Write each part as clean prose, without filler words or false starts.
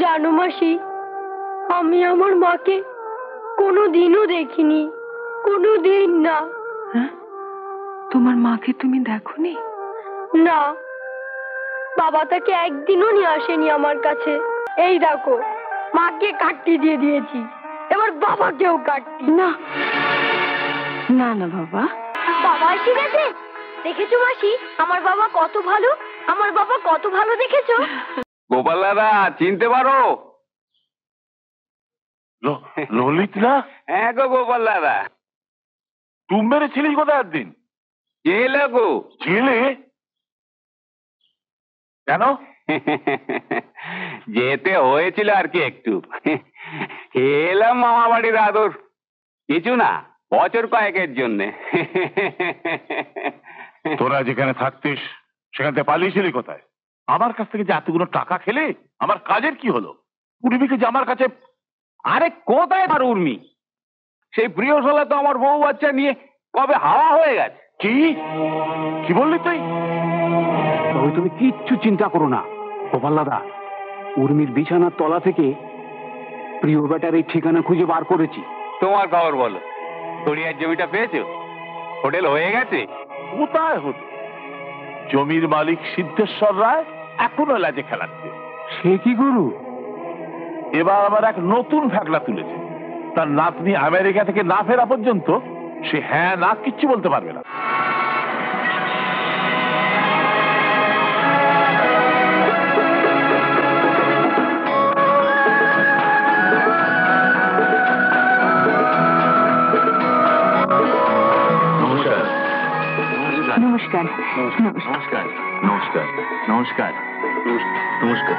জানো মাসি, আমি আমার মাকে কোনোদিনও দেখিনি, কোনোদিন না। তোমার মাকে তুমি দেখোনি? না, বাবা তাকে একদিনও নিয়ে আসেনি আমার কাছে। এই দেখো, মাকে কাটটি দিয়ে দিয়েছি, এবার বাবাকেও কাটটি। না না না বাবা, বাবা এসে গেছে। দেখেছো মাসি, আমার বাবা কত ভালো, আমার বাবা কত ভালো, দেখেছো? গোপাল দাদা চিনতে পারো? ললিত না? হ্যাঁ গো গোপাল দাদা। তুমি মেরেছিলিস কোথায় একদিন? জেলে গো। জেলে? কেন? যেতে হয়েছিল আর কি একটু। এলাম মামা বাড়ির আদর, কিছু না, বছর কয়েকের জন্যে। তোরা যেখানে থাকতিস সেখান থেকে পালিয়েছিলি কোথায়? আমার কাছ থেকে যে এতগুলো টাকা খেলে আমার কাজের কি হলো? উর্মিকে যে আমার কাছে... আরে কোথায় তার উর্মি? সেই প্রিয় সোলা তো আমার বউ বাচ্চা নিয়ে কবে হাওয়া হয়ে গেছে। কি কি বললি তুই? তুমি কিচ্ছু চিন্তা করো না গোপাল দাদা, উর্মির বিছানার তলা থেকে প্রিয় বেটার এই ঠিকানা খুঁজে বার করেছি। তোমার খবর বলো, গড়িয়ার জমিটা পেয়েছো? হোটেল হয়ে গেছে? কোথায় হতো? জমির মালিক সিদ্ধেশ্বর রায় এখনো লাজে খেলাচ্ছে। সে কি গুরু? এবার আবার এক নতুন ফ্যাকলা তুলেছে। তার নাতনি আমেরিকা থেকে না ফেরা পর্যন্ত সে হ্যাঁ না কিচ্ছু বলতে পারবে না। নমস্কার। নমস্কার নমস্কার নমস্কার নমস্কার।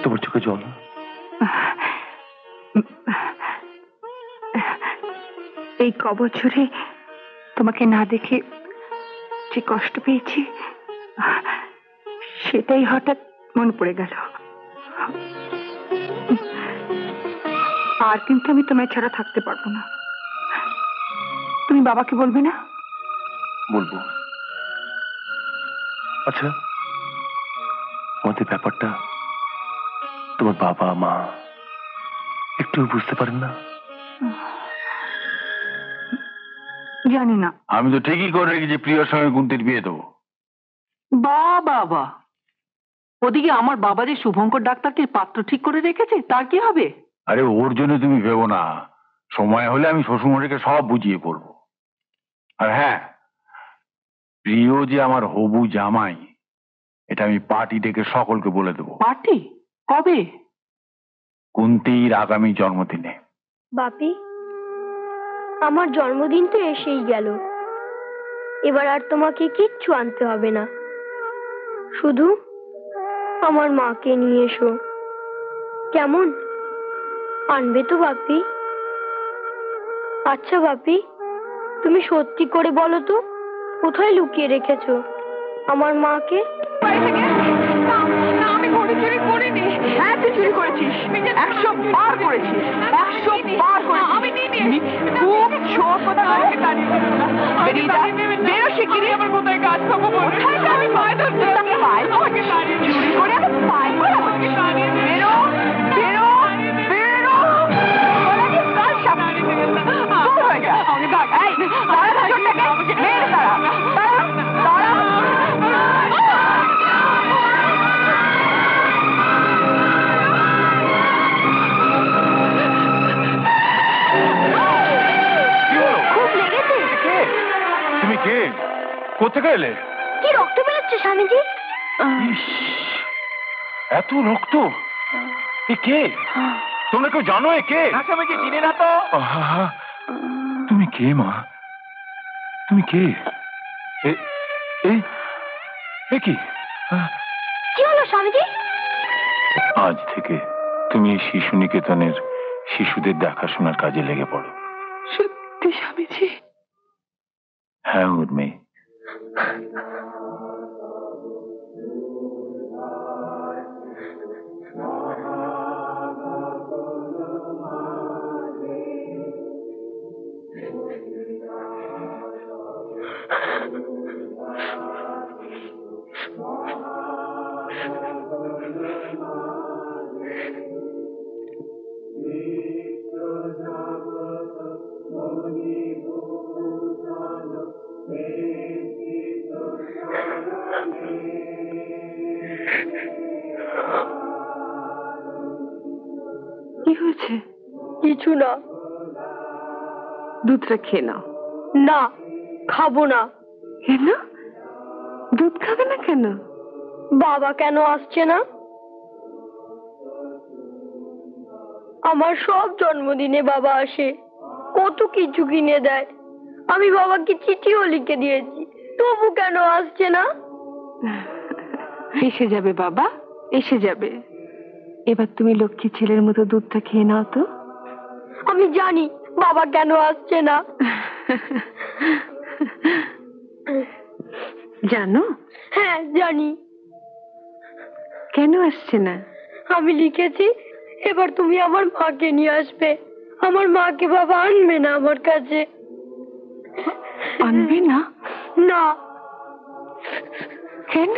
তোমার চোখে জল? এই কবছরে তোমাকে না দেখে যে কষ্ট পেয়েছি, সেটাই হঠাৎ মনে পড়ে গেল। আর কিন্তু আমি তোমায় ছাড়া থাকতে পারবো না। তুমি বাবাকে বলবে না? বলবো। আচ্ছা, আমাদের ব্যাপারটা তোমার বাবা মা একটু বুঝতে পারেন না? জানি না। আমি তো ঠিকই করে রেখেছি প্রিয়র সঙ্গে কুন্তির বিয়ে দেবো। বাবা, ওদিকে আমার বাবা যে শুভঙ্কর ডাক্তারকে পাত্র ঠিক করে রেখেছে, তার কি হবে? আরে ওর জন্য তুমি ভেবো না, সময় হলে আমি শ্বশুরমশাইকে সব বুঝিয়ে পড়বো। আর হ্যাঁ, প্রিয় যে আমার হবু জামাই, এটা আমি পার্টি ডেকে সকলকে বলে দেবো। পার্টি কবে? কুন্তির আগামী জন্মদিনে। বাপি, আমার জন্মদিন তো এসেই গেল, এবার আর তোমাকে কিচ্ছু আনতে হবে না, শুধু আমার মাকে নিয়ে এসো, কেমন? আনবে তো বাপি? আচ্ছা বাপি, তুমি সত্যি করে বলো তো, কোথায় লুকিয়ে রেখেছো আমার মাকে? আমি কোনো চুরি করিনি। হ্যাঁ, তুই চুরি করেছিস, 100 বার করেছিস, 100 বার করেছিস। আমি খুব ছোট কথা বেরিয়ে যা, বেরো শিগগিরি। আমার কোথায় কাজ পাবো? আমি পায়ে ধরছি, চুরি করে আমি পায়ে ধরে আমাকে বেরো বেরো বেরো। কাল সামনে দূর হয়ে যা। আমাকে ভাগ। এই দাঁড়া, চোরটাকে মেরে দাঁড়া দাঁড়া দাঁড়া। তুমি কে? কোথেকে এলে? কি রক্ত বেরোচ্ছে স্বামীজি? ইস, এত রক্ত! এ কে? তোমরা কেউ জানো এ কে? স্বামীজি চিনি না তো। আহা, তুমি কে মা? তুমি কে? এ এ এ কি? কি হলো স্বামীজি? আজ থেকে তুমি এই শিশু নিকেতনের শিশুদের দেখাশোনার কাজে লেগে পড়ো। সত্যি স্বামীজি? হ্যাঁ উর্মি। কি হয়েছে? কিছু না। দুধটা খেয়ে নাও। না, খাবো না। কেন? দুধ খাবে না কেন? বাবা কেন আসছে না? আমার সব জন্মদিনে বাবা আসে, কত কিছু কিনে দেয়। আমি বাবাকে চিঠিও লিখে দিয়েছি, তবু কেন আসছে না? এসে যাবে বাবা, এসে যাবে। এবার তুমি লক্ষ্মী ছেলের মতো দুধটা খেয়ে নাও তো। আমি জানি বাবা কেন আসছে না। জানো? হ্যাঁ জানি। কেন আসছে না? আমি লিখেছি এবার তুমি আমার মাকে নিয়ে আসবে। আমার মাকে বাবা আনবে না আমার কাছে। আনবে না? না। কেন?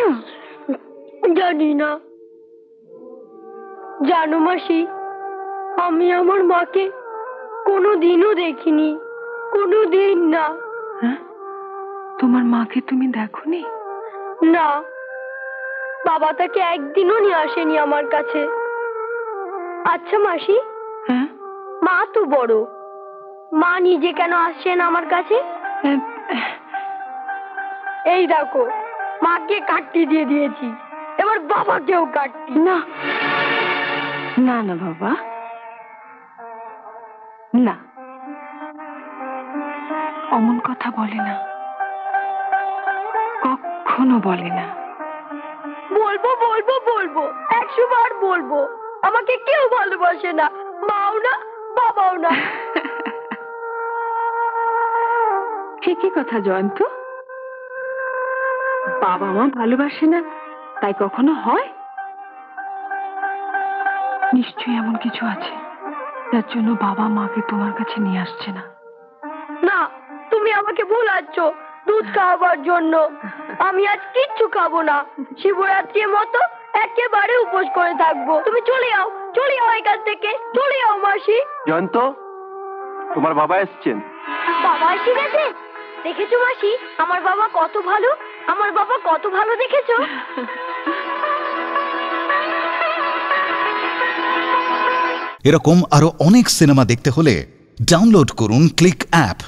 জানি না। জানো মাসি, আমি আমার মাকে কোনোদিনও দেখিনি, কোনোদিন না। হ্যাঁ? তোমার মাকে তুমি দেখোনি? না, বাবা তাকে একদিনও নিয়ে আসেনি আমার কাছে। আচ্ছা মাসি, হ্যাঁ? মা তো বড়, মা নিজে কেন আসছেন আমার কাছে? এই দেখো, মাকে কাটটি দিয়ে দিয়েছি, এবার বাবাকেও কাটটি। না না না বাবা, না, অমন কথা বলে না, কখনো বলে না। বলবো বলবো বলবো, 100 বার বলবো। আমাকে কেউ ভালোবাসে না, মাও না, বাবাও না। ঠিকই কথা জয়ন্ত, বাবা মা ভালোবাসে না তাই কখনো হয়? নিশ্চয়ই এমন কিছু আছে যার জন্য বাবা মাকে তোমার কাছে নিয়ে আসছে না। না, তুমি আমাকে ভুলাচ্ছ দুধ খাওয়াবার জন্য। আমি আজ কিচ্ছু খাবো না, শিবরাত্রির মতো একেবারে উপোস করে থাকবো। তুমি চলে যাও, চলে যাও এখান থেকে, চলে যাও মাসি। জয়ন্ত, তোমার বাবা এসছেন। বাবা এসে গেছে? দেখেছো মাসি, আমার বাবা কত ভালো, আমার বাবা কত ভালো, দেখেছো? এরকম আরো অনেক সিনেমা দেখতে হলে ডাউনলোড করুন ক্লিক অ্যাপ।